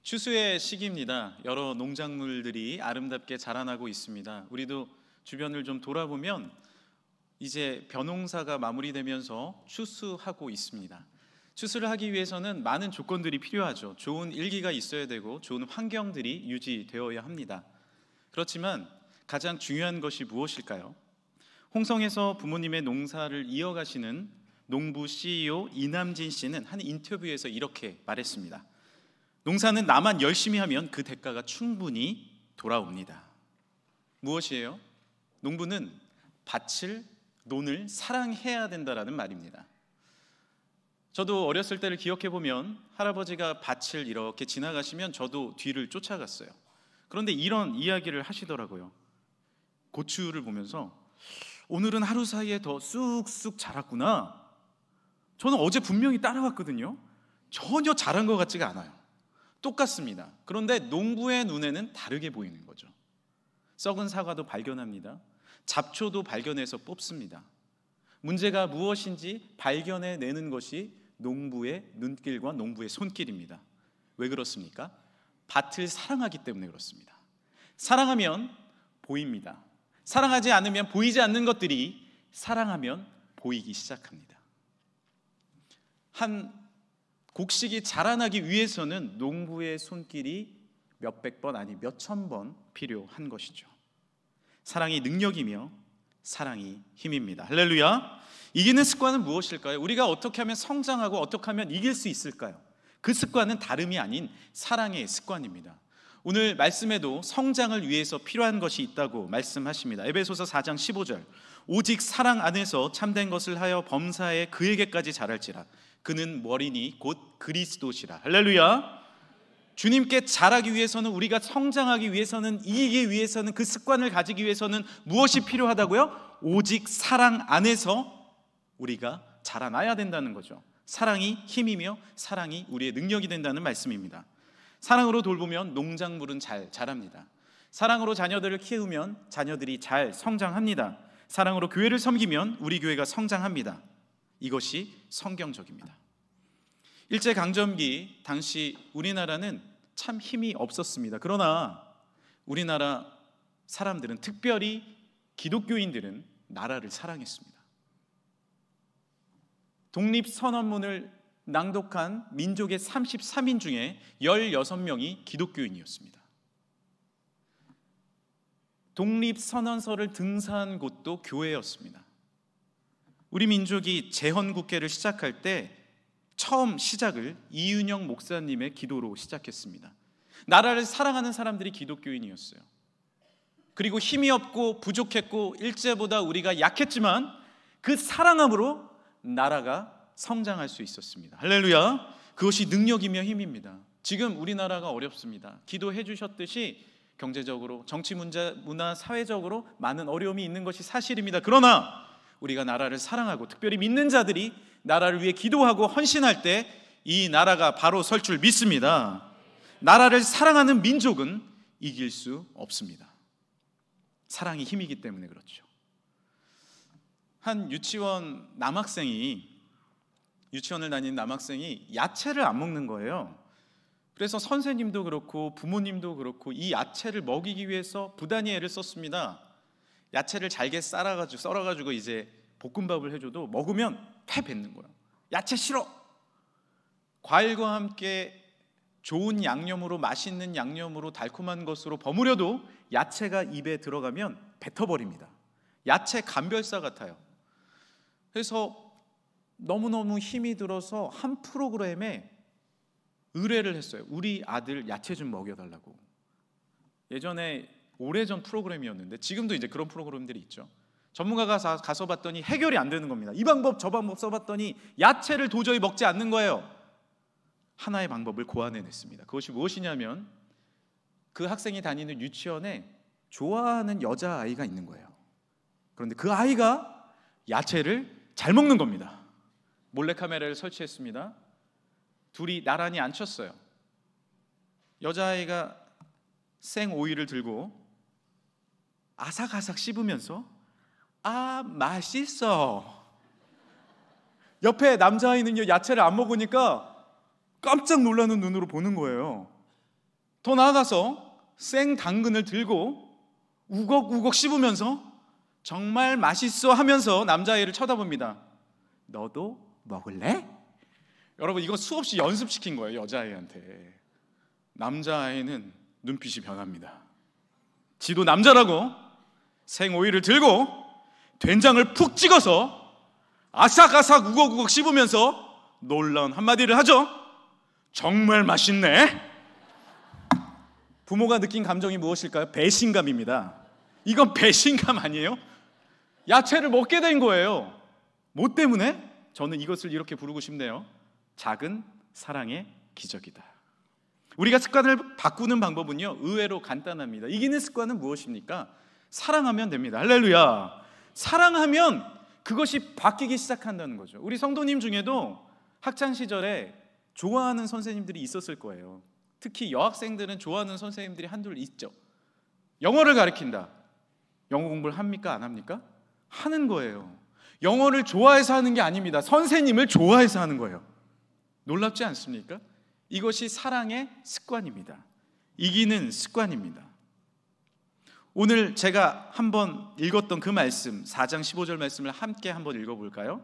추수의 시기입니다. 여러 농작물들이 아름답게 자라나고 있습니다. 우리도 주변을 좀 돌아보면 이제 벼농사가 마무리되면서 추수하고 있습니다. 추수를 하기 위해서는 많은 조건들이 필요하죠. 좋은 일기가 있어야 되고 좋은 환경들이 유지되어야 합니다. 그렇지만 가장 중요한 것이 무엇일까요? 홍성에서 부모님의 농사를 이어가시는 농부 CEO 이남진 씨는 한 인터뷰에서 이렇게 말했습니다. 농사는 나만 열심히 하면 그 대가가 충분히 돌아옵니다. 무엇이에요? 농부는 밭을, 논을 사랑해야 된다라는 말입니다. 저도 어렸을 때를 기억해 보면 할아버지가 밭을 이렇게 지나가시면 저도 뒤를 쫓아갔어요. 그런데 이런 이야기를 하시더라고요. 고추를 보면서 오늘은 하루 사이에 더 쑥쑥 자랐구나. 저는 어제 분명히 따라왔거든요. 전혀 자란 것 같지가 않아요. 똑같습니다. 그런데 농부의 눈에는 다르게 보이는 거죠. 썩은 사과도 발견합니다. 잡초도 발견해서 뽑습니다. 문제가 무엇인지 발견해내는 것이 농부의 눈길과 농부의 손길입니다. 왜 그렇습니까? 밭을 사랑하기 때문에 그렇습니다. 사랑하면 보입니다. 사랑하지 않으면 보이지 않는 것들이 사랑하면 보이기 시작합니다. 한 곡식이 자라나기 위해서는 농부의 손길이 몇백 번 아니 몇천 번 필요한 것이죠. 사랑이 능력이며 사랑이 힘입니다. 할렐루야. 이기는 습관은 무엇일까요? 우리가 어떻게 하면 성장하고 어떻게 하면 이길 수 있을까요? 그 습관은 다름이 아닌 사랑의 습관입니다. 오늘 말씀에도 성장을 위해서 필요한 것이 있다고 말씀하십니다. 에베소서 4장 15절, 오직 사랑 안에서 참된 것을 하여 범사에 그에게까지 자랄지라. 그는 머리니 곧 그리스도시라. 할렐루야. 주님께 자라기 위해서는, 우리가 성장하기 위해서는, 이기기 위해서는, 그 습관을 가지기 위해서는 무엇이 필요하다고요? 오직 사랑 안에서 우리가 자라나야 된다는 거죠. 사랑이 힘이며 사랑이 우리의 능력이 된다는 말씀입니다. 사랑으로 돌보면 농작물은 잘 자랍니다. 사랑으로 자녀들을 키우면 자녀들이 잘 성장합니다. 사랑으로 교회를 섬기면 우리 교회가 성장합니다. 이것이 성경적입니다. 일제강점기 당시 우리나라는 참 힘이 없었습니다. 그러나 우리나라 사람들은, 특별히 기독교인들은 나라를 사랑했습니다. 독립선언문을 낭독한 민족의 33인 중에 16명이 기독교인이었습니다. 독립선언서를 등사한 곳도 교회였습니다. 우리 민족이 재헌국회를 시작할 때 처음 시작을 이윤영 목사님의 기도로 시작했습니다. 나라를 사랑하는 사람들이 기독교인이었어요. 그리고 힘이 없고 부족했고 일제보다 우리가 약했지만 그 사랑함으로 나라가 성장할 수 있었습니다. 할렐루야. 그것이 능력이며 힘입니다. 지금 우리나라가 어렵습니다. 기도해 주셨듯이 경제적으로, 정치 문화, 사회적으로 많은 어려움이 있는 것이 사실입니다. 그러나 우리가 나라를 사랑하고 특별히 믿는 자들이 나라를 위해 기도하고 헌신할 때 이 나라가 바로 설 줄 믿습니다. 나라를 사랑하는 민족은 이길 수 없습니다. 사랑이 힘이기 때문에 그렇죠. 한 유치원 유치원을 다니는 남학생이 야채를 안 먹는 거예요. 그래서 선생님도 그렇고 부모님도 그렇고 이 야채를 먹이기 위해서 부단히 애를 썼습니다. 야채를 잘게 썰어가지고 이제 볶음밥을 해줘도 먹으면 패 뱉는 거예요. 야채 싫어. 과일과 함께 좋은 양념으로, 맛있는 양념으로, 달콤한 것으로 버무려도 야채가 입에 들어가면 뱉어버립니다. 야채 감별사 같아요. 그래서 너무너무 힘이 들어서 한 프로그램에 의뢰를 했어요. 우리 아들 야채 좀 먹여달라고. 예전에 오래전 프로그램이었는데 지금도 이제 그런 프로그램들이 있죠. 전문가가 가서 봤더니 해결이 안 되는 겁니다. 이 방법 저 방법 써봤더니 야채를 도저히 먹지 않는 거예요. 하나의 방법을 고안해냈습니다. 그것이 무엇이냐면 그 학생이 다니는 유치원에 좋아하는 여자아이가 있는 거예요. 그런데 그 아이가 야채를 잘 먹는 겁니다. 몰래카메라를 설치했습니다. 둘이 나란히 앉혔어요. 여자아이가 생오이를 들고 아삭아삭 씹으면서 아 맛있어. 옆에 남자아이는요 야채를 안 먹으니까 깜짝 놀라는 눈으로 보는 거예요. 더 나아가서 생 당근을 들고 우걱우걱 씹으면서 정말 맛있어 하면서 남자아이를 쳐다봅니다. 너도 먹을래? 여러분, 이거 수없이 연습시킨 거예요, 여자아이한테. 남자아이는 눈빛이 변합니다. 지도 남자라고 생오이를 들고 된장을 푹 찍어서 아삭아삭 우걱우걱 씹으면서 놀라운 한마디를 하죠. 정말 맛있네. 부모가 느낀 감정이 무엇일까요? 배신감입니다. 이건 배신감 아니에요? 야채를 먹게 된 거예요. 뭐 때문에? 저는 이것을 이렇게 부르고 싶네요. 작은 사랑의 기적이다. 우리가 습관을 바꾸는 방법은요, 의외로 간단합니다. 이기는 습관은 무엇입니까? 사랑하면 됩니다. 할렐루야. 사랑하면 그것이 바뀌기 시작한다는 거죠. 우리 성도님 중에도 학창시절에 좋아하는 선생님들이 있었을 거예요. 특히 여학생들은 좋아하는 선생님들이 한둘 있죠. 영어를 가르친다. 영어 공부를 합니까? 안 합니까? 하는 거예요. 영어를 좋아해서 하는 게 아닙니다. 선생님을 좋아해서 하는 거예요. 놀랍지 않습니까? 이것이 사랑의 습관입니다. 이기는 습관입니다. 오늘 제가 한번 읽었던 그 말씀, 4장 15절 말씀을 함께 한번 읽어볼까요?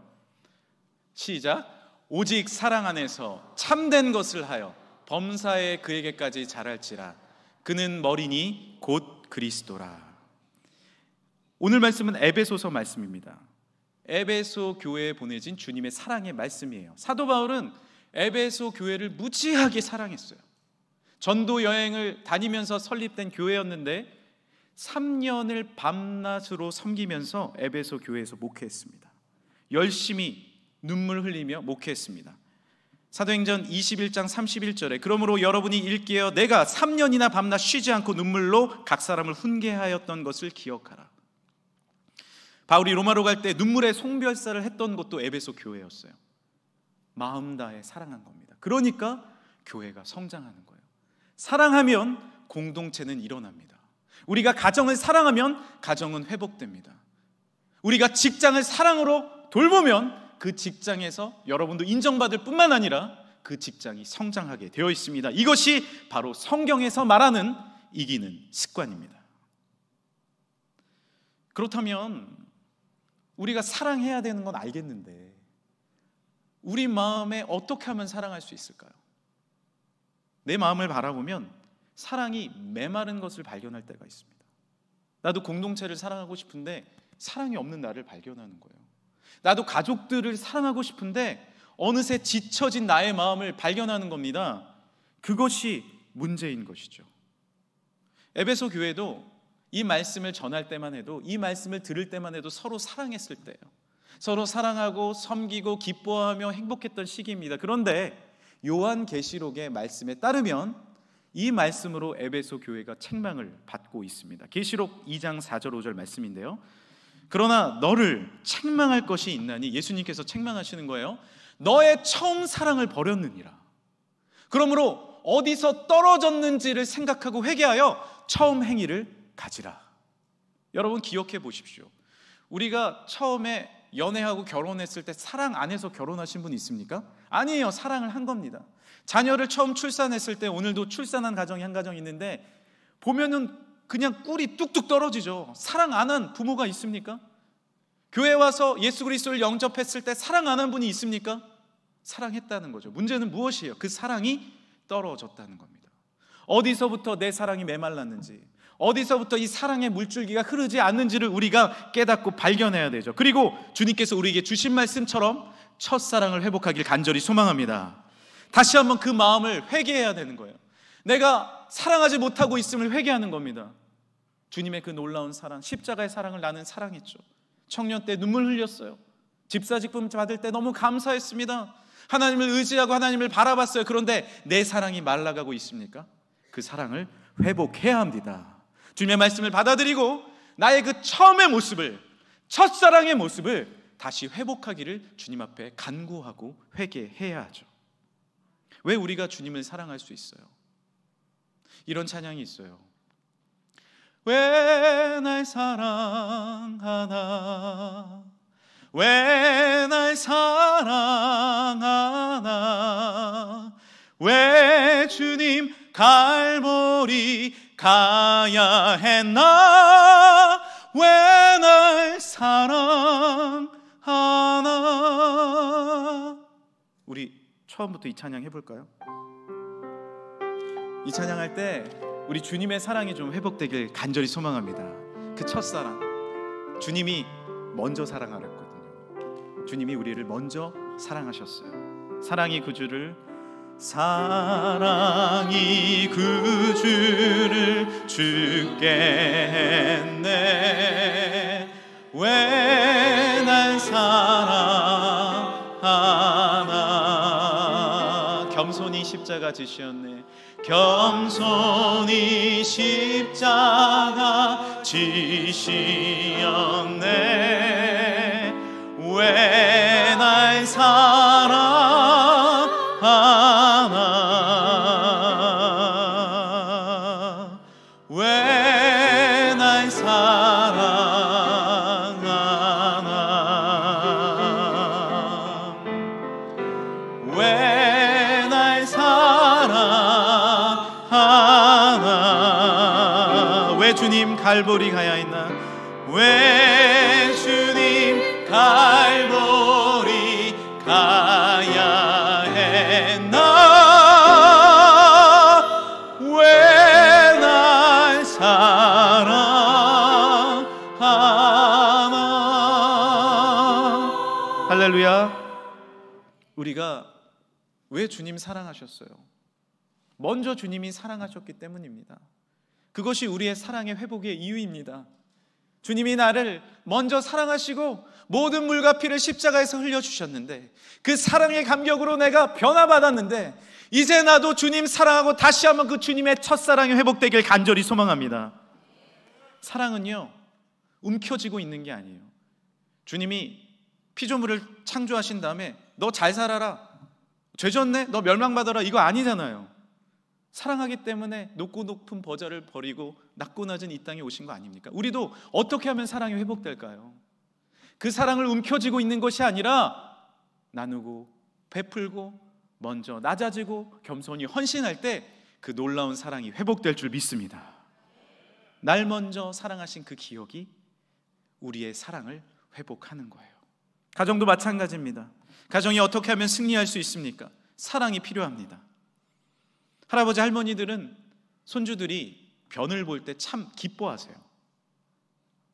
시작. 오직 사랑 안에서 참된 것을 하여 범사에 그에게까지 자랄지라. 그는 머리니 곧 그리스도라. 오늘 말씀은 에베소서 말씀입니다. 에베소 교회에 보내진 주님의 사랑의 말씀이에요. 사도 바울은 에베소 교회를 무지하게 사랑했어요. 전도 여행을 다니면서 설립된 교회였는데 3년을 밤낮으로 섬기면서 에베소 교회에서 목회했습니다. 열심히 눈물 흘리며 목회했습니다. 사도행전 21장 31절에 그러므로 여러분이 읽기에 내가 3년이나 밤낮 쉬지 않고 눈물로 각 사람을 훈계하였던 것을 기억하라. 바울이 로마로 갈 때 눈물의 송별사를 했던 것도 에베소 교회였어요. 마음 다해 사랑한 겁니다. 그러니까 교회가 성장하는 거예요. 사랑하면 공동체는 일어납니다. 우리가 가정을 사랑하면 가정은 회복됩니다. 우리가 직장을 사랑으로 돌보면 그 직장에서 여러분도 인정받을 뿐만 아니라 그 직장이 성장하게 되어 있습니다. 이것이 바로 성경에서 말하는 이기는 습관입니다. 그렇다면 우리가 사랑해야 되는 건 알겠는데 우리 마음에 어떻게 하면 사랑할 수 있을까요? 내 마음을 바라보면 사랑이 메마른 것을 발견할 때가 있습니다. 나도 공동체를 사랑하고 싶은데 사랑이 없는 나를 발견하는 거예요. 나도 가족들을 사랑하고 싶은데 어느새 지쳐진 나의 마음을 발견하는 겁니다. 그것이 문제인 것이죠. 에베소 교회도 이 말씀을 전할 때만 해도, 이 말씀을 들을 때만 해도 서로 사랑했을 때예요. 서로 사랑하고 섬기고 기뻐하며 행복했던 시기입니다. 그런데 요한계시록의 말씀에 따르면 이 말씀으로 에베소 교회가 책망을 받고 있습니다. 계시록 2장 4절 5절 말씀인데요. 그러나 너를 책망할 것이 있나니, 예수님께서 책망하시는 거예요. 너의 처음 사랑을 버렸느니라. 그러므로 어디서 떨어졌는지를 생각하고 회개하여 처음 행위를 가지라. 여러분 기억해 보십시오. 우리가 처음에 연애하고 결혼했을 때 사랑 안에서 결혼하신 분 있습니까? 아니에요. 사랑을 한 겁니다. 자녀를 처음 출산했을 때, 오늘도 출산한 가정이 한 가정 있는데 보면은 그냥 꿀이 뚝뚝 떨어지죠. 사랑 안 한 부모가 있습니까? 교회 와서 예수 그리스도를 영접했을 때 사랑 안 한 분이 있습니까? 사랑했다는 거죠. 문제는 무엇이에요? 그 사랑이 떨어졌다는 겁니다. 어디서부터 내 사랑이 메말랐는지, 어디서부터 이 사랑의 물줄기가 흐르지 않는지를 우리가 깨닫고 발견해야 되죠. 그리고 주님께서 우리에게 주신 말씀처럼 첫사랑을 회복하길 간절히 소망합니다. 다시 한번 그 마음을 회개해야 되는 거예요. 내가 사랑하지 못하고 있음을 회개하는 겁니다. 주님의 그 놀라운 사랑, 십자가의 사랑을 나는 사랑했죠. 청년 때 눈물 흘렸어요. 집사직분 받을 때 너무 감사했습니다. 하나님을 의지하고 하나님을 바라봤어요. 그런데 내 사랑이 말라가고 있습니까? 그 사랑을 회복해야 합니다. 주님의 말씀을 받아들이고 나의 그 처음의 모습을, 첫사랑의 모습을 다시 회복하기를 주님 앞에 간구하고 회개해야 하죠. 왜 우리가 주님을 사랑할 수 있어요? 이런 찬양이 있어요. 왜 날 사랑하나, 왜 날 사랑하나, 왜 주님 갈보리 가야 했나? 왜 날 사랑하나? 우리 처음부터 이 찬양 해볼까요? 이 찬양할 때 우리 주님의 사랑이 좀 회복되길 간절히 소망합니다. 그 첫사랑, 주님이 먼저 사랑하랬거든요. 주님이 우리를 먼저 사랑하셨어요. 사랑이 구주를 죽게 했네. 왜 날 사랑하나? 겸손히 십자가 지셨네. 겸손히 십자가 지시었네. 왜 날 사랑하나? 왜 날 사랑하나? 왜 날 사랑하나? 왜 주님 갈보리 가야 했나? 왜 주님 갈보리 가야 했나? 왜 날 사랑하나? 할렐루야. 우리가 왜 주님 사랑하셨어요? 먼저 주님이 사랑하셨기 때문입니다. 그것이 우리의 사랑의 회복의 이유입니다. 주님이 나를 먼저 사랑하시고 모든 물과 피를 십자가에서 흘려주셨는데, 그 사랑의 감격으로 내가 변화받았는데, 이제 나도 주님 사랑하고 다시 한번 그 주님의 첫사랑이 회복되길 간절히 소망합니다. 사랑은요, 움켜쥐고 있는 게 아니에요. 주님이 피조물을 창조하신 다음에 너 잘 살아라, 죄 졌네, 너 멸망받아라, 이거 아니잖아요. 사랑하기 때문에 높고 높은 보좌를 버리고 낮고 낮은 이 땅에 오신 거 아닙니까? 우리도 어떻게 하면 사랑이 회복될까요? 그 사랑을 움켜쥐고 있는 것이 아니라 나누고 베풀고 먼저 낮아지고 겸손히 헌신할 때 그 놀라운 사랑이 회복될 줄 믿습니다. 날 먼저 사랑하신 그 기억이 우리의 사랑을 회복하는 거예요. 가정도 마찬가지입니다. 가정이 어떻게 하면 승리할 수 있습니까? 사랑이 필요합니다. 할아버지 할머니들은 손주들이 변을 볼 때 참 기뻐하세요.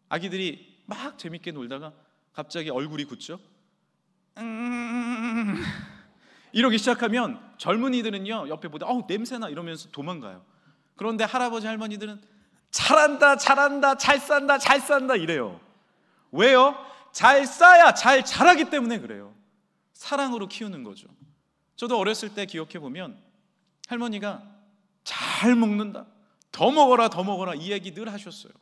아기들이 막 재밌게 놀다가 갑자기 얼굴이 굳죠? 이러기 시작하면 젊은이들은요, 옆에 보다 냄새나 이러면서 도망가요. 그런데 할아버지 할머니들은 잘한다 잘한다 잘 산다 잘 산다 이래요. 왜요? 잘 싸야 잘 자라기 때문에 그래요. 사랑으로 키우는 거죠. 저도 어렸을 때 기억해 보면 할머니가 잘 먹는다, 더 먹어라 더 먹어라 이 얘기 늘 하셨어요.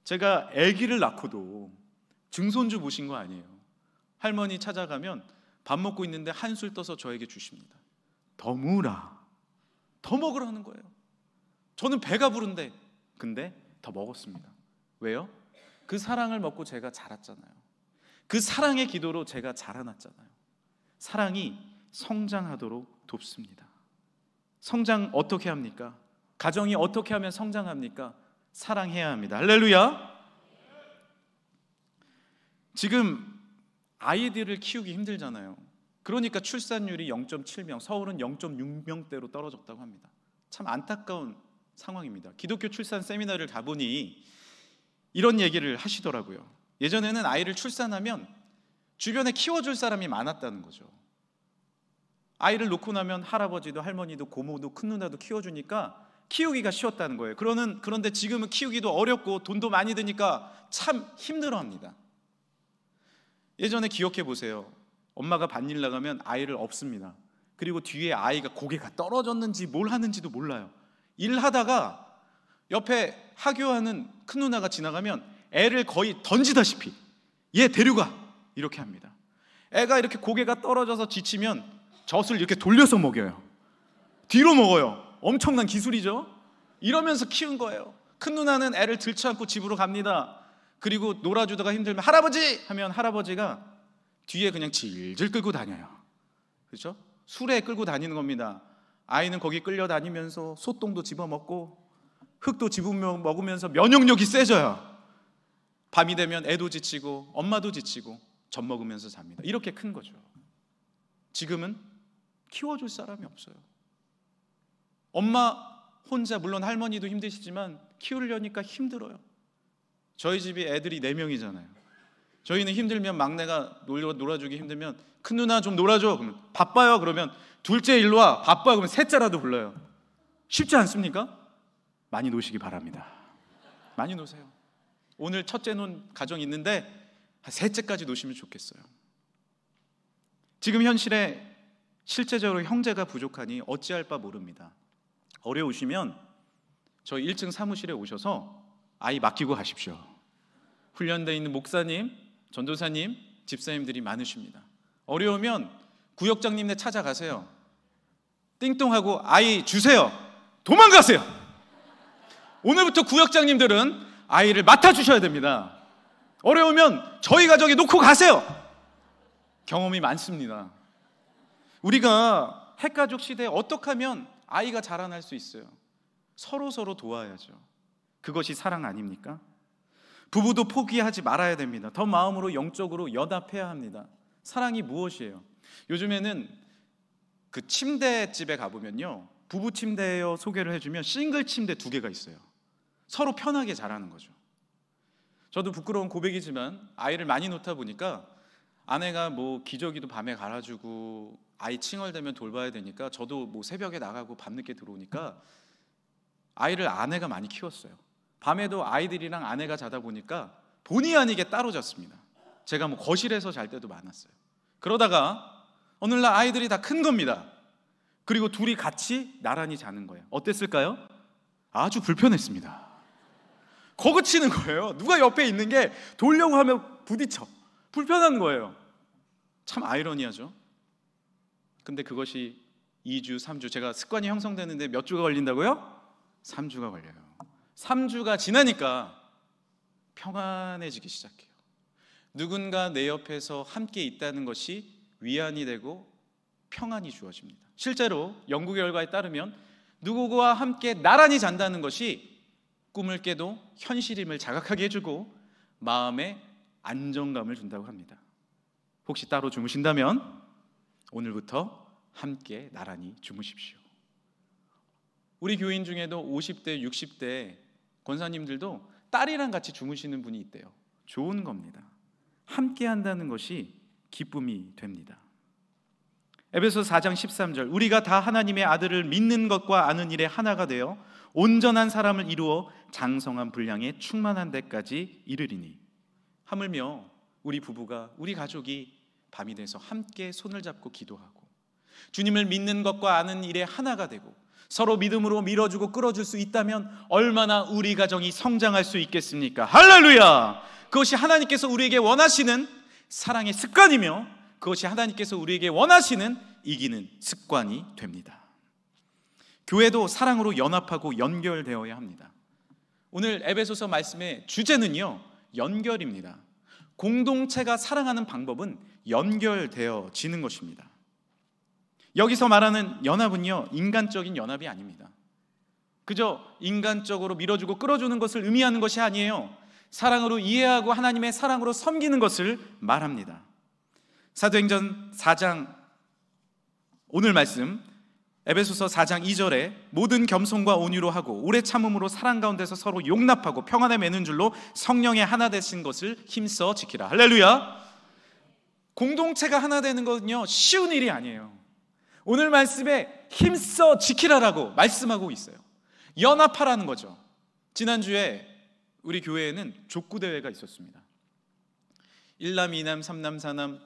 제가 아기를 낳고도 증손주 보신 거 아니에요. 할머니 찾아가면 밥 먹고 있는데 한술 떠서 저에게 주십니다. 더 먹으라, 더 먹으라는 거예요. 저는 배가 부른데 근데 더 먹었습니다. 왜요? 그 사랑을 먹고 제가 자랐잖아요. 그 사랑의 기도로 제가 자라났잖아요. 사랑이 성장하도록 돕습니다. 성장 어떻게 합니까? 가정이 어떻게 하면 성장합니까? 사랑해야 합니다. 할렐루야. 지금 아이들을 키우기 힘들잖아요. 그러니까 출산율이 0.7명, 서울은 0.6명대로 떨어졌다고 합니다. 참 안타까운 상황입니다. 기독교 출산 세미나를 가보니 이런 얘기를 하시더라고요. 예전에는 아이를 출산하면 주변에 키워줄 사람이 많았다는 거죠. 아이를 놓고 나면 할아버지도 할머니도 고모도 큰 누나도 키워주니까 키우기가 쉬웠다는 거예요. 그런데 지금은 키우기도 어렵고 돈도 많이 드니까 참 힘들어합니다. 예전에 기억해 보세요. 엄마가 밭일 나가면 아이를 업습니다. 그리고 뒤에 아이가 고개가 떨어졌는지 뭘 하는지도 몰라요. 일하다가 옆에 하교하는 큰 누나가 지나가면 애를 거의 던지다시피 얘 데려가 이렇게 합니다. 애가 이렇게 고개가 떨어져서 지치면 젖을 이렇게 돌려서 먹여요. 뒤로 먹어요. 엄청난 기술이죠. 이러면서 키운 거예요. 큰 누나는 애를 들쳐안고 집으로 갑니다. 그리고 놀아주다가 힘들면 할아버지! 하면 할아버지가 뒤에 그냥 질질 끌고 다녀요. 그렇죠? 수레 끌고 다니는 겁니다. 아이는 거기 끌려다니면서 소똥도 집어먹고 흙도 집어먹으면서 면역력이 세져요. 밤이 되면 애도 지치고 엄마도 지치고 젖 먹으면서 잡니다. 이렇게 큰 거죠. 지금은 키워줄 사람이 없어요. 엄마 혼자, 물론 할머니도 힘드시지만 키우려니까 힘들어요. 저희 집이 애들이 4명이잖아요. 저희는 힘들면 막내가 놀아주기 힘들면 큰 누나 좀 놀아줘. 그러면 바빠요. 그러면 둘째 일로 와. 바빠. 그러면 셋째라도 불러요. 쉽지 않습니까? 많이 노시기 바랍니다. 많이 노세요. 오늘 첫째 논 가정 있는데 셋째까지 노시면 좋겠어요. 지금 현실에 실제적으로 형제가 부족하니 어찌할 바 모릅니다. 어려우시면 저희 1층 사무실에 오셔서 아이 맡기고 가십시오. 훈련되어 있는 목사님, 전도사님, 집사님들이 많으십니다. 어려우면 구역장님네 찾아가세요. 띵동하고 아이 주세요. 도망가세요. 오늘부터 구역장님들은 아이를 맡아주셔야 됩니다. 어려우면 저희 가정에 놓고 가세요. 경험이 많습니다. 우리가 핵가족 시대에 어떻게 하면 아이가 자라날 수 있어요? 서로 도와야죠. 그것이 사랑 아닙니까? 부부도 포기하지 말아야 됩니다. 더 마음으로 영적으로 연합해야 합니다. 사랑이 무엇이에요? 요즘에는 그 침대집에 가보면요, 부부 침대예요 소개를 해주면 싱글 침대 2개가 있어요. 서로 편하게 자라는 거죠. 저도 부끄러운 고백이지만 아이를 많이 놓다 보니까 아내가 뭐 기저귀도 밤에 갈아주고 아이 칭얼대면 돌봐야 되니까 저도 뭐 새벽에 나가고 밤늦게 들어오니까 아이를 아내가 많이 키웠어요. 밤에도 아이들이랑 아내가 자다 보니까 본의 아니게 따로 잤습니다. 제가 뭐 거실에서 잘 때도 많았어요. 그러다가 어느 날 아이들이 다 큰 겁니다. 그리고 둘이 같이 나란히 자는 거예요. 어땠을까요? 아주 불편했습니다. 거그치는 거예요. 누가 옆에 있는 게 돌려고 하면 부딪혀. 불편한 거예요. 참 아이러니하죠. 근데 그것이 2주, 3주, 제가 습관이 형성되는데 몇 주가 걸린다고요? 3주가 걸려요. 3주가 지나니까 평안해지기 시작해요. 누군가 내 옆에서 함께 있다는 것이 위안이 되고 평안이 주어집니다. 실제로 연구 결과에 따르면 누구와 함께 나란히 잔다는 것이 꿈을 깨도 현실임을 자각하게 해주고 마음에 안정감을 준다고 합니다. 혹시 따로 주무신다면 오늘부터 함께 나란히 주무십시오. 우리 교인 중에도 50대, 60대 권사님들도 딸이랑 같이 주무시는 분이 있대요. 좋은 겁니다. 함께 한다는 것이 기쁨이 됩니다. 에베소서 4장 13절, 우리가 다 하나님의 아들을 믿는 것과 아는 일에 하나가 되어 온전한 사람을 이루어 장성한 분량에 충만한 데까지 이르리니. 하물며 우리 부부가, 우리 가족이 밤이 돼서 함께 손을 잡고 기도하고 주님을 믿는 것과 아는 일에 하나가 되고 서로 믿음으로 밀어주고 끌어줄 수 있다면 얼마나 우리 가정이 성장할 수 있겠습니까? 할렐루야! 그것이 하나님께서 우리에게 원하시는 사랑의 습관이며 그것이 하나님께서 우리에게 원하시는 이기는 습관이 됩니다. 교회도 사랑으로 연합하고 연결되어야 합니다. 오늘 에베소서 말씀의 주제는요, 연결입니다. 공동체가 사랑하는 방법은 연결되어지는 것입니다. 여기서 말하는 연합은요, 인간적인 연합이 아닙니다. 그저 인간적으로 밀어주고 끌어주는 것을 의미하는 것이 아니에요. 사랑으로 이해하고 하나님의 사랑으로 섬기는 것을 말합니다. 사도행전 4장 오늘 말씀 에베소서 4장 2절에 모든 겸손과 온유로 하고 오래 참음으로 사랑 가운데서 서로 용납하고 평안에 매는 줄로 성령의 하나 되신 것을 힘써 지키라. 할렐루야. 공동체가 하나 되는 것은요, 쉬운 일이 아니에요. 오늘 말씀에 힘써 지키라라고 말씀하고 있어요. 연합하라는 거죠. 지난주에 우리 교회에는 족구대회가 있었습니다. 1남, 2남, 3남, 4남,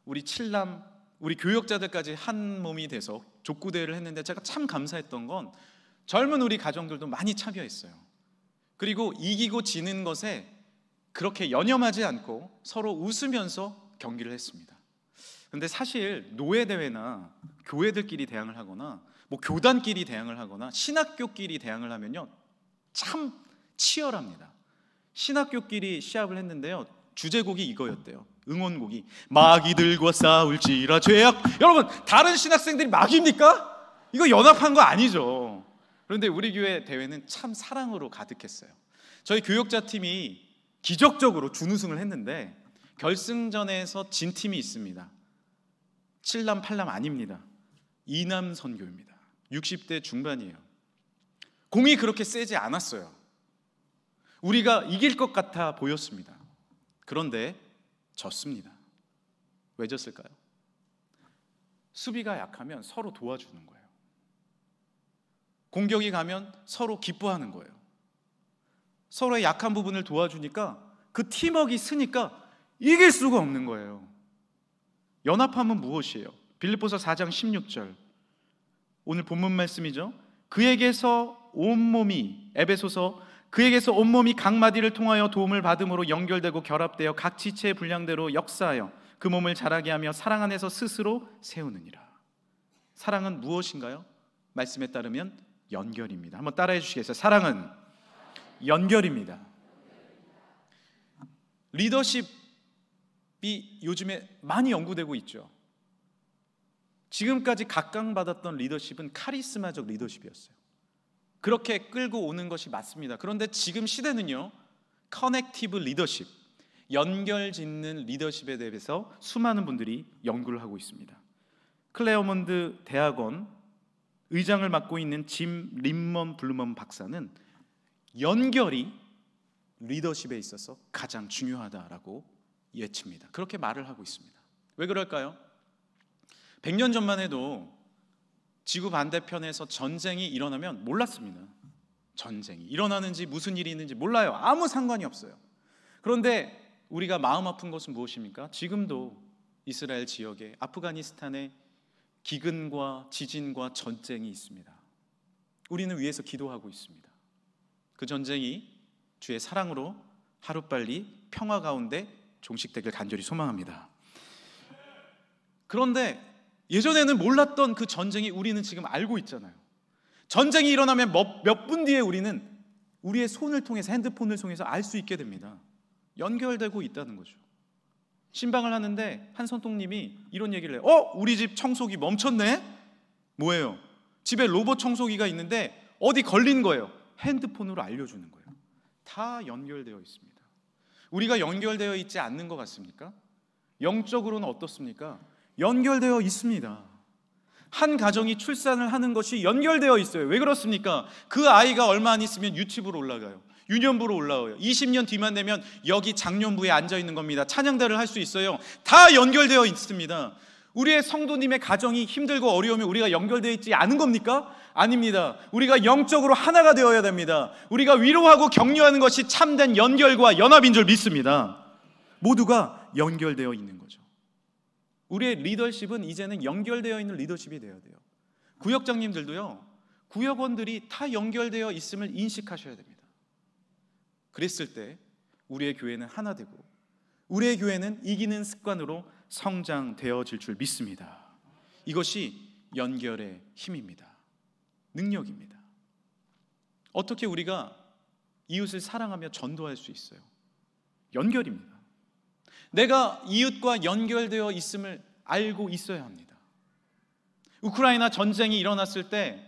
우리 7남, 우리 교역자들까지 한 몸이 돼서 족구대회를 했는데 제가 참 감사했던 건 젊은 우리 가정들도 많이 참여했어요. 그리고 이기고 지는 것에 그렇게 연연하지 않고 서로 웃으면서 경기를 했습니다. 근데 사실 노예대회나 교회들끼리 대항을 하거나 뭐 교단끼리 대항을 하거나 신학교끼리 대항을 하면요, 참 치열합니다. 신학교끼리 시합을 했는데요, 주제곡이 이거였대요. 응원곡이 마귀들과 싸울지라 죄악. 여러분, 다른 신학생들이 마귀입니까? 이거 연합한 거 아니죠. 그런데 우리 교회 대회는 참 사랑으로 가득했어요. 저희 교역자 팀이 기적적으로 준우승을 했는데 결승전에서 진 팀이 있습니다. 7남 8남 아닙니다. 2남 선교입니다. 60대 중반이에요. 공이 그렇게 세지 않았어요. 우리가 이길 것 같아 보였습니다. 그런데 졌습니다. 왜 졌을까요? 수비가 약하면 서로 도와주는 거예요. 공격이 가면 서로 기뻐하는 거예요. 서로의 약한 부분을 도와주니까 그 팀워크가 쓰니까 이길 수가 없는 거예요. 연합함은 무엇이에요? 빌립보서 4장 16절, 오늘 본문 말씀이죠. 그에게서 온몸이, 에베소서, 그에게서 온몸이 각 마디를 통하여 도움을 받음으로 연결되고 결합되어 각 지체의 분량대로 역사하여 그 몸을 자라게 하며 사랑 안에서 스스로 세우느니라. 사랑은 무엇인가요? 말씀에 따르면 연결입니다. 한번 따라해 주시겠어요? 사랑은 연결입니다. 리더십이 요즘에 많이 연구되고 있죠. 지금까지 각광받았던 리더십은 카리스마적 리더십이었어요. 그렇게 끌고 오는 것이 맞습니다. 그런데 지금 시대는요, 커넥티브 리더십, 연결 짓는 리더십에 대해서 수많은 분들이 연구를 하고 있습니다. 클레어몬드 대학원 의장을 맡고 있는 짐 림먼 블루먼 박사는 연결이 리더십에 있어서 가장 중요하다라고 예칩니다. 그렇게 말을 하고 있습니다. 왜 그럴까요? 100년 전만 해도 지구 반대편에서 전쟁이 일어나면 몰랐습니다. 전쟁이 일어나는지 무슨 일이 있는지 몰라요. 아무 상관이 없어요. 그런데 우리가 마음 아픈 것은 무엇입니까? 지금도 이스라엘 지역에, 아프가니스탄에 기근과 지진과 전쟁이 있습니다. 우리는 위에서 기도하고 있습니다. 그 전쟁이 주의 사랑으로 하루빨리 평화 가운데 종식되길 간절히 소망합니다. 그런데 예전에는 몰랐던 그 전쟁이 우리는 지금 알고 있잖아요. 전쟁이 일어나면 몇 분 뒤에 우리는 우리의 손을 통해서, 핸드폰을 통해서 알 수 있게 됩니다. 연결되고 있다는 거죠. 신방을 하는데 한 손동님이 이런 얘기를 해요. 우리 집 청소기 멈췄네? 뭐예요? 집에 로봇 청소기가 있는데 어디 걸린 거예요. 핸드폰으로 알려주는 거예요. 다 연결되어 있습니다. 우리가 연결되어 있지 않는 것 같습니까? 영적으로는 어떻습니까? 연결되어 있습니다. 한 가정이 출산을 하는 것이 연결되어 있어요. 왜 그렇습니까? 그 아이가 얼마 안 있으면 유치부로 올라가요. 유년부로 올라와요. 20년 뒤만 되면 여기 장년부에 앉아 있는 겁니다. 찬양대를 할 수 있어요. 다 연결되어 있습니다. 우리의 성도님의 가정이 힘들고 어려우면 우리가 연결되어 있지 않은 겁니까? 아닙니다. 우리가 영적으로 하나가 되어야 됩니다. 우리가 위로하고 격려하는 것이 참된 연결과 연합인 줄 믿습니다. 모두가 연결되어 있는 거죠. 우리의 리더십은 이제는 연결되어 있는 리더십이 되어야 돼요. 구역장님들도요, 구역원들이 다 연결되어 있음을 인식하셔야 됩니다. 그랬을 때 우리의 교회는 하나 되고 우리의 교회는 이기는 습관으로 성장되어질 줄 믿습니다. 이것이 연결의 힘입니다. 능력입니다. 어떻게 우리가 이웃을 사랑하며 전도할 수 있어요? 연결입니다. 내가 이웃과 연결되어 있음을 알고 있어야 합니다. 우크라이나 전쟁이 일어났을 때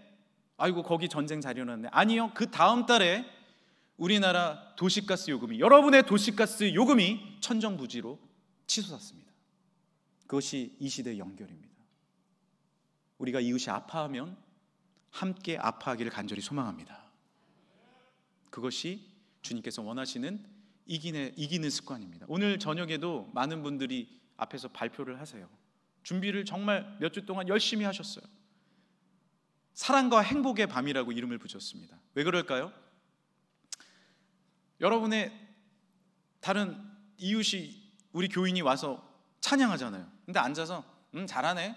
아이고 거기 전쟁 잘 일어났네. 아니요, 그 다음 달에 우리나라 도시가스 요금이, 여러분의 도시가스 요금이 천정부지로 치솟았습니다. 그것이 이 시대의 연결입니다. 우리가 이웃이 아파하면 함께 아파하기를 간절히 소망합니다. 그것이 주님께서 원하시는 이기는 습관입니다. 오늘 저녁에도 많은 분들이 앞에서 발표를 하세요. 준비를 정말 몇 주 동안 열심히 하셨어요. 사랑과 행복의 밤이라고 이름을 붙였습니다. 왜 그럴까요? 여러분의 다른 이웃이, 우리 교인이 와서 찬양하잖아요. 근데 앉아서 잘하네,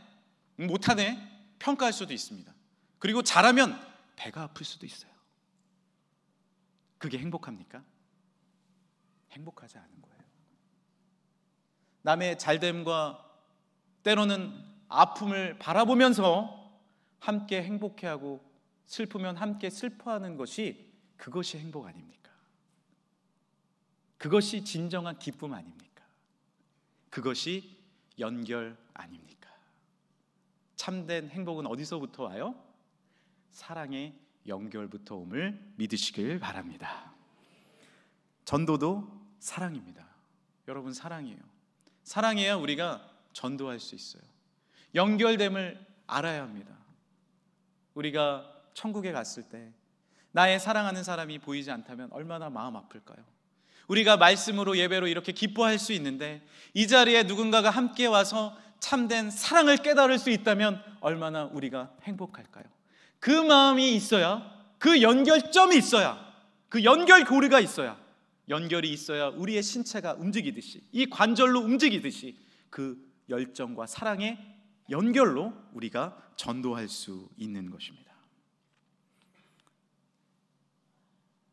못하네 평가할 수도 있습니다. 그리고 잘하면 배가 아플 수도 있어요. 그게 행복합니까? 행복하지 않은 거예요. 남의 잘됨과 때로는 아픔을 바라보면서 함께 행복해하고 슬프면 함께 슬퍼하는 것이, 그것이 행복 아닙니까? 그것이 진정한 기쁨 아닙니까? 그것이 연결 아닙니까? 참된 행복은 어디서부터 와요? 사랑의 연결부터 옴을 믿으시길 바랍니다. 전도도 사랑입니다. 여러분, 사랑이에요. 사랑해야 우리가 전도할 수 있어요. 연결됨을 알아야 합니다. 우리가 천국에 갔을 때 나의 사랑하는 사람이 보이지 않다면 얼마나 마음 아플까요? 우리가 말씀으로 예배로 이렇게 기뻐할 수 있는데 이 자리에 누군가가 함께 와서 참된 사랑을 깨달을 수 있다면 얼마나 우리가 행복할까요? 그 마음이 있어야, 그 연결점이 있어야, 그 연결고리가 있어야, 연결이 있어야 우리의 신체가 움직이듯이, 이 관절로 움직이듯이 그 열정과 사랑의 연결로 우리가 전도할 수 있는 것입니다.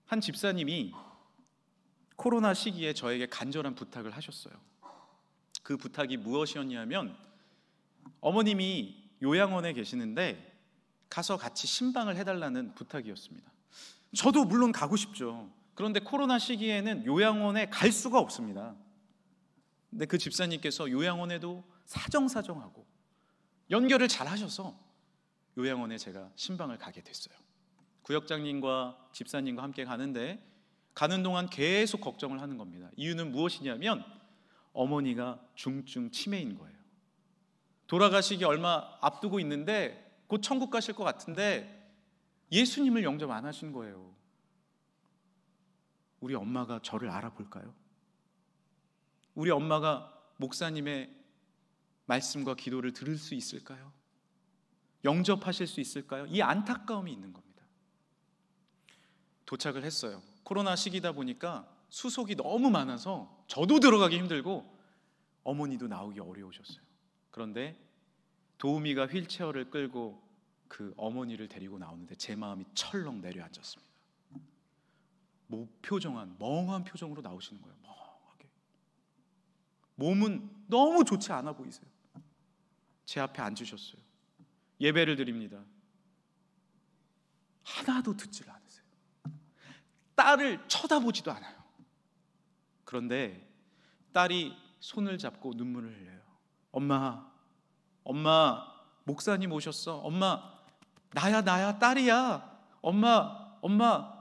한 집사님이 코로나 시기에 저에게 간절한 부탁을 하셨어요. 그 부탁이 무엇이었냐면, 어머님이 요양원에 계시는데 가서 같이 신방을 해달라는 부탁이었습니다. 저도 물론 가고 싶죠. 그런데 코로나 시기에는 요양원에 갈 수가 없습니다. 근데 그 집사님께서 요양원에도 사정사정하고 연결을 잘 하셔서 요양원에 제가 신방을 가게 됐어요. 구역장님과 집사님과 함께 가는데 가는 동안 계속 걱정을 하는 겁니다. 이유는 무엇이냐면 어머니가 중증 치매인 거예요. 돌아가시기 얼마 앞두고 있는데 곧 천국 가실 것 같은데 예수님을 영접 안 하신 거예요. 우리 엄마가 저를 알아볼까요? 우리 엄마가 목사님의 말씀과 기도를 들을 수 있을까요? 영접하실 수 있을까요? 이 안타까움이 있는 겁니다. 도착을 했어요. 코로나 시기다 보니까 수속이 너무 많아서 저도 들어가기 힘들고 어머니도 나오기 어려우셨어요. 그런데 도우미가 휠체어를 끌고 그 어머니를 데리고 나오는데 제 마음이 철렁 내려앉았습니다. 무표정한 멍한 표정으로 나오시는 거예요. 멍하게. 몸은 너무 좋지 않아 보이세요. 제 앞에 앉으셨어요. 예배를 드립니다. 하나도 듣지를 않으세요. 딸을 쳐다보지도 않아요. 그런데 딸이 손을 잡고 눈물을 흘려요. 엄마, 엄마, 목사님 오셨어. 엄마, 나야, 딸이야. 엄마,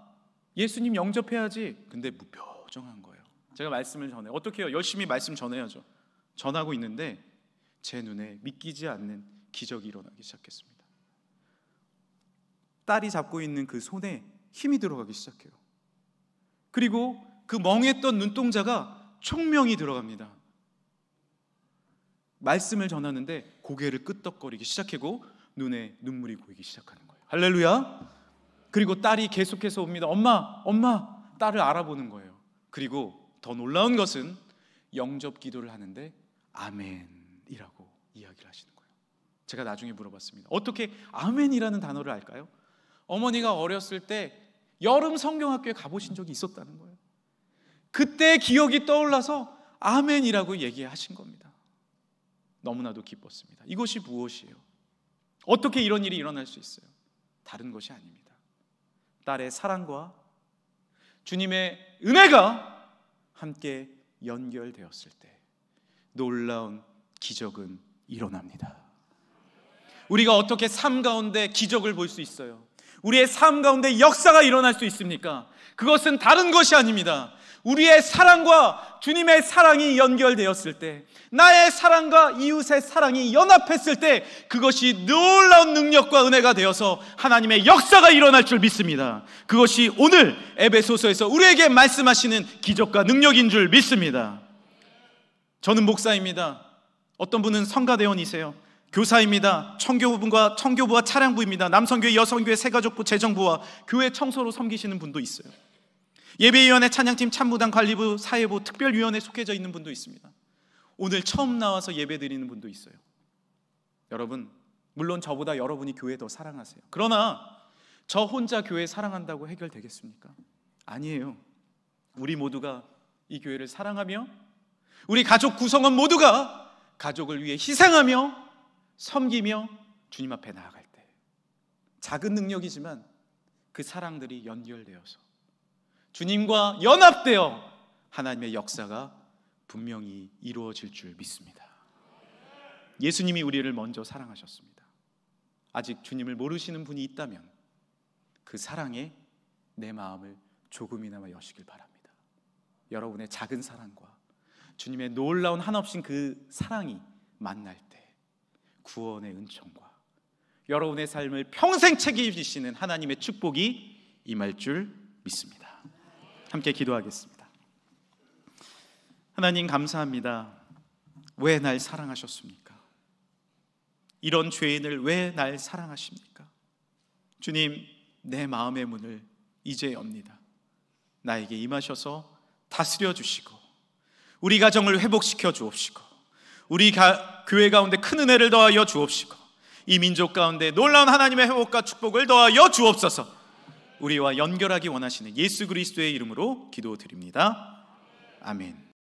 예수님 영접해야지. 근데 무표정한 거예요. 제가 말씀을 전해. 어떻게 해요? 열심히 말씀 전해야죠. 전하고 있는데 제 눈에 믿기지 않는 기적이 일어나기 시작했습니다. 딸이 잡고 있는 그 손에 힘이 들어가기 시작해요. 그리고 그 멍했던 눈동자가 총명이 들어갑니다. 말씀을 전하는데 고개를 끄덕거리기 시작하고 눈에 눈물이 고이기 시작하는 거예요. 할렐루야. 그리고 딸이 계속해서 옵니다. 엄마, 딸을 알아보는 거예요. 그리고 더 놀라운 것은 영접 기도를 하는데 아멘이라고 이야기를 하시는 거예요. 제가 나중에 물어봤습니다. 어떻게 아멘이라는 단어를 알까요? 어머니가 어렸을 때 여름 성경학교에 가보신 적이 있었다는 거예요. 그때 기억이 떠올라서 아멘이라고 얘기하신 겁니다. 너무나도 기뻤습니다. 이것이 무엇이에요? 어떻게 이런 일이 일어날 수 있어요? 다른 것이 아닙니다. 딸의 사랑과 주님의 은혜가 함께 연결되었을 때 놀라운 기적은 일어납니다. 우리가 어떻게 삶 가운데 기적을 볼 수 있어요? 우리의 삶 가운데 역사가 일어날 수 있습니까? 그것은 다른 것이 아닙니다. 우리의 사랑과 주님의 사랑이 연결되었을 때, 나의 사랑과 이웃의 사랑이 연합했을 때 그것이 놀라운 능력과 은혜가 되어서 하나님의 역사가 일어날 줄 믿습니다. 그것이 오늘 에베소서에서 우리에게 말씀하시는 기적과 능력인 줄 믿습니다. 저는 목사입니다. 어떤 분은 성가대원이세요. 교사입니다. 청교부와 차량부입니다. 남성교회, 여성교회, 새가족부, 재정부와 교회 청소로 섬기시는 분도 있어요. 예배위원회, 찬양팀, 참무당, 관리부, 사회부, 특별위원회에 속해져 있는 분도 있습니다. 오늘 처음 나와서 예배 드리는 분도 있어요. 여러분, 물론 저보다 여러분이 교회 더 사랑하세요. 그러나 저 혼자 교회 사랑한다고 해결되겠습니까? 아니에요. 우리 모두가 이 교회를 사랑하며 우리 가족 구성원 모두가 가족을 위해 희생하며 섬기며 주님 앞에 나아갈 때 작은 능력이지만 그 사랑들이 연결되어서 주님과 연합되어 하나님의 역사가 분명히 이루어질 줄 믿습니다. 예수님이 우리를 먼저 사랑하셨습니다. 아직 주님을 모르시는 분이 있다면 그 사랑에 내 마음을 조금이나마 여시길 바랍니다. 여러분의 작은 사랑과 주님의 놀라운 한없인 그 사랑이 만날 때 구원의 은총과 여러분의 삶을 평생 책임지시는 하나님의 축복이 임할 줄 믿습니다. 함께 기도하겠습니다. 하나님 감사합니다. 왜 날 사랑하셨습니까? 이런 죄인을 왜 날 사랑하십니까? 주님, 내 마음의 문을 이제 엽니다. 나에게 임하셔서 다스려 주시고 우리 가정을 회복시켜 주옵시고 우리 교회 가운데 큰 은혜를 더하여 주옵시고 이 민족 가운데 놀라운 하나님의 회복과 축복을 더하여 주옵소서. 우리와 연결하기 원하시는 예수 그리스도의 이름으로 기도드립니다. 아멘.